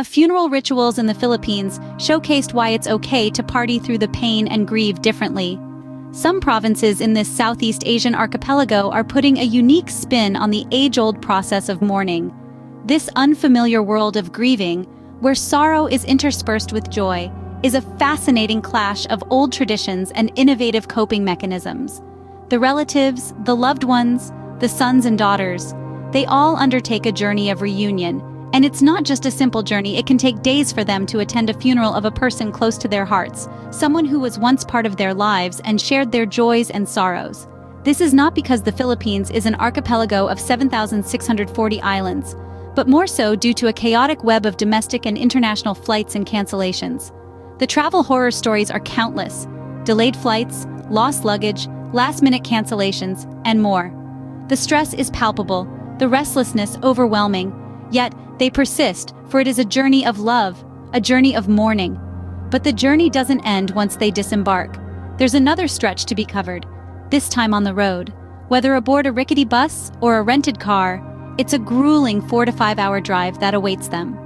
of funeral rituals in the Philippines showcased why it's okay to party through the pain and grieve differently. Some provinces in this Southeast Asian archipelago are putting a unique spin on the age-old process of mourning. This unfamiliar world of grieving, where sorrow is interspersed with joy, is a fascinating clash of old traditions and innovative coping mechanisms. The relatives, the loved ones, the sons and daughters, they all undertake a journey of reunion, and it's not just a simple journey. It can take days for them to attend a funeral of a person close to their hearts, someone who was once part of their lives and shared their joys and sorrows. This is not because the Philippines is an archipelago of 7,640 islands, but more so due to a chaotic web of domestic and international flights and cancellations. The travel horror stories are countless: delayed flights, lost luggage, last-minute cancellations, and more. The stress is palpable, the restlessness overwhelming, yet they persist, for it is a journey of love, a journey of mourning. But the journey doesn't end once they disembark. There's another stretch to be covered, this time on the road. Whether aboard a rickety bus or a rented car, it's a grueling 4 to 5 hour drive that awaits them.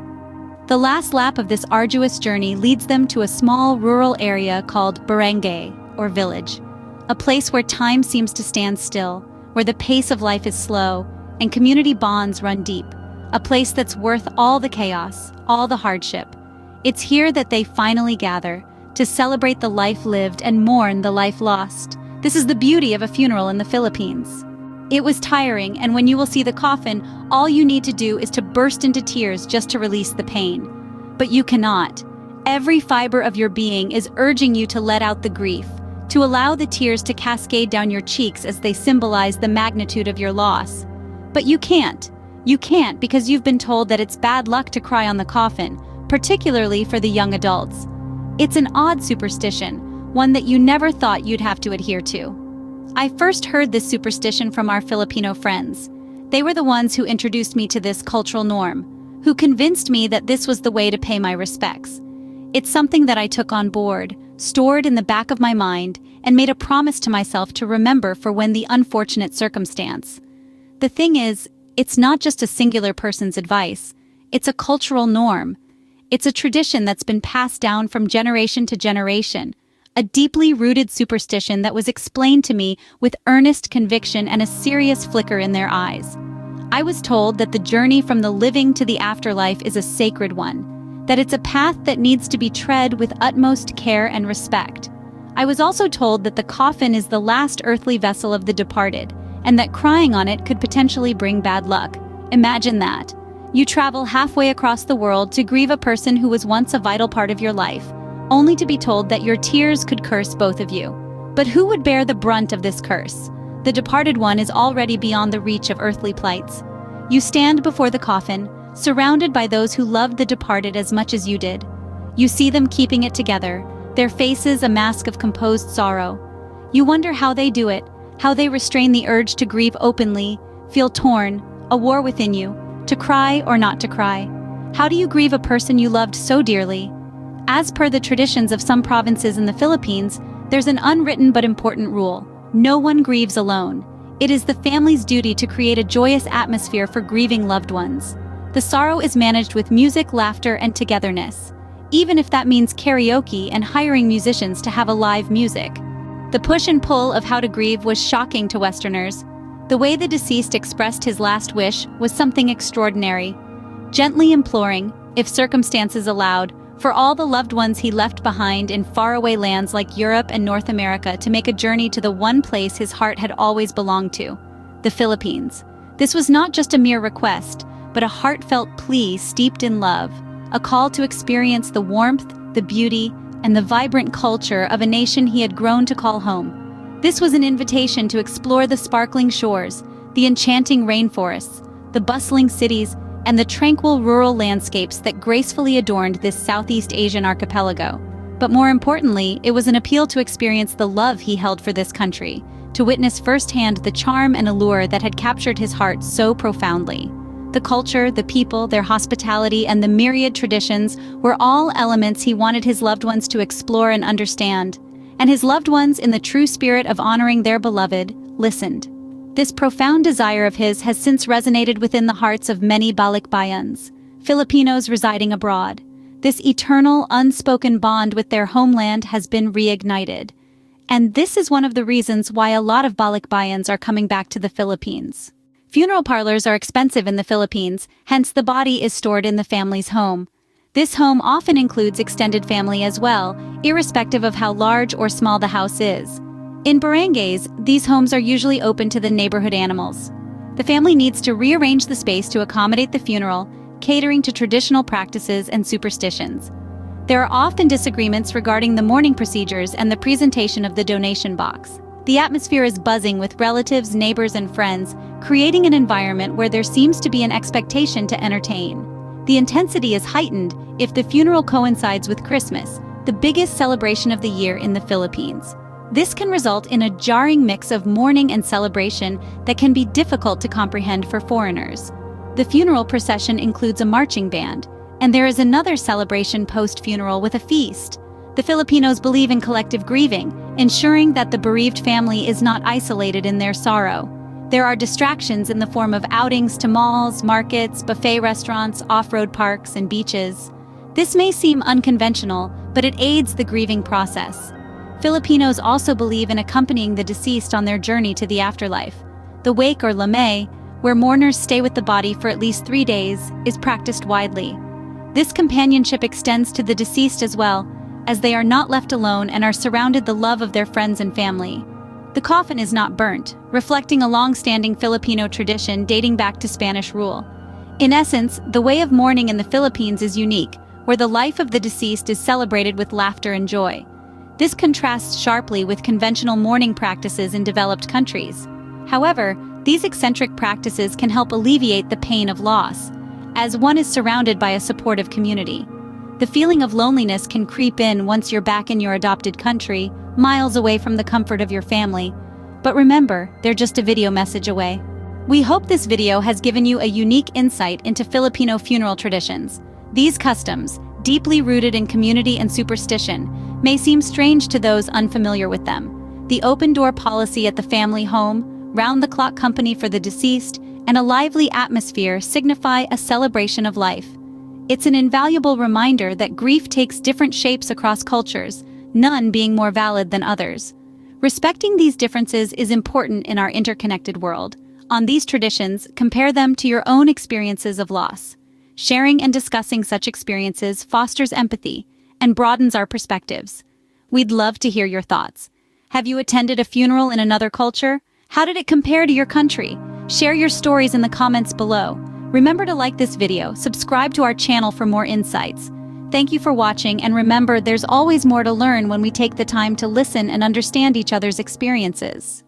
The last lap of this arduous journey leads them to a small rural area called barangay, or village. A place where time seems to stand still, where the pace of life is slow, and community bonds run deep. A place that's worth all the chaos, all the hardship. It's here that they finally gather, to celebrate the life lived and mourn the life lost. This is the beauty of a funeral in the Philippines. It was tiring, and when you will see the coffin, all you need to do is to burst into tears just to release the pain. But you cannot. Every fiber of your being is urging you to let out the grief, to allow the tears to cascade down your cheeks as they symbolize the magnitude of your loss. But you can't. You can't because you've been told that it's bad luck to cry on the coffin, particularly for the young adults. It's an odd superstition, one that you never thought you'd have to adhere to. I first heard this superstition from our Filipino friends. They were the ones who introduced me to this cultural norm, who convinced me that this was the way to pay my respects. It's something that I took on board, stored in the back of my mind, and made a promise to myself to remember for when the unfortunate circumstance. The thing is, it's not just a singular person's advice, it's a cultural norm. It's a tradition that's been passed down from generation to generation, a deeply rooted superstition that was explained to me with earnest conviction and a serious flicker in their eyes. I was told that the journey from the living to the afterlife is a sacred one, that it's a path that needs to be tread with utmost care and respect. I was also told that the coffin is the last earthly vessel of the departed, and that crying on it could potentially bring bad luck. Imagine that. You travel halfway across the world to grieve a person who was once a vital part of your life, only to be told that your tears could curse both of you. But who would bear the brunt of this curse? The departed one is already beyond the reach of earthly plights. You stand before the coffin, surrounded by those who loved the departed as much as you did. You see them keeping it together, their faces a mask of composed sorrow. You wonder how they do it, how they restrain the urge to grieve openly, feel torn, a war within you, to cry or not to cry. How do you grieve a person you loved so dearly? As per the traditions of some provinces in the Philippines, there's an unwritten but important rule. No one grieves alone. It is the family's duty to create a joyous atmosphere for grieving loved ones. The sorrow is managed with music, laughter, and togetherness, even if that means karaoke and hiring musicians to have a live music. The push and pull of how to grieve was shocking to Westerners. The way the deceased expressed his last wish was something extraordinary, gently imploring, if circumstances allowed, for all the loved ones he left behind in faraway lands like Europe and North America to make a journey to the one place his heart had always belonged to, the Philippines. This was not just a mere request, but a heartfelt plea steeped in love, a call to experience the warmth, the beauty, and the vibrant culture of a nation he had grown to call home. This was an invitation to explore the sparkling shores, the enchanting rainforests, the bustling cities, and the tranquil rural landscapes that gracefully adorned this Southeast Asian archipelago. But more importantly, it was an appeal to experience the love he held for this country, to witness firsthand the charm and allure that had captured his heart so profoundly. The culture, the people, their hospitality, and the myriad traditions were all elements he wanted his loved ones to explore and understand. And his loved ones, in the true spirit of honoring their beloved, listened. This profound desire of his has since resonated within the hearts of many balikbayans, Filipinos residing abroad. This eternal, unspoken bond with their homeland has been reignited. And this is one of the reasons why a lot of balikbayans are coming back to the Philippines. Funeral parlors are expensive in the Philippines, hence the body is stored in the family's home. This home often includes extended family as well, irrespective of how large or small the house is. In barangays, these homes are usually open to the neighborhood animals. The family needs to rearrange the space to accommodate the funeral, catering to traditional practices and superstitions. There are often disagreements regarding the mourning procedures and the presentation of the donation box. The atmosphere is buzzing with relatives, neighbors, and friends, creating an environment where there seems to be an expectation to entertain. The intensity is heightened if the funeral coincides with Christmas, the biggest celebration of the year in the Philippines. This can result in a jarring mix of mourning and celebration that can be difficult to comprehend for foreigners. The funeral procession includes a marching band, and there is another celebration post-funeral with a feast. The Filipinos believe in collective grieving, ensuring that the bereaved family is not isolated in their sorrow. There are distractions in the form of outings to malls, markets, buffet restaurants, off-road parks, and beaches. This may seem unconventional, but it aids the grieving process. Filipinos also believe in accompanying the deceased on their journey to the afterlife. The wake or lamay, where mourners stay with the body for at least 3 days, is practiced widely. This companionship extends to the deceased as well, as they are not left alone and are surrounded the love of their friends and family. The coffin is not burnt, reflecting a long-standing Filipino tradition dating back to Spanish rule. In essence, the way of mourning in the Philippines is unique, where the life of the deceased is celebrated with laughter and joy. This contrasts sharply with conventional mourning practices in developed countries. However, these eccentric practices can help alleviate the pain of loss, as one is surrounded by a supportive community. The feeling of loneliness can creep in once you're back in your adopted country, miles away from the comfort of your family. But remember, they're just a video message away. We hope this video has given you a unique insight into Filipino funeral traditions. These customs, deeply rooted in community and superstition, may seem strange to those unfamiliar with them. The open-door policy at the family home, round-the-clock company for the deceased, and a lively atmosphere signify a celebration of life. It's an invaluable reminder that grief takes different shapes across cultures, none being more valid than others. Respecting these differences is important in our interconnected world. On these traditions, compare them to your own experiences of loss. Sharing and discussing such experiences fosters empathy and broadens our perspectives. We'd love to hear your thoughts. Have you attended a funeral in another culture? How did it compare to your country? Share your stories in the comments below. Remember to like this video, subscribe to our channel for more insights. Thank you for watching, and remember, there's always more to learn when we take the time to listen and understand each other's experiences.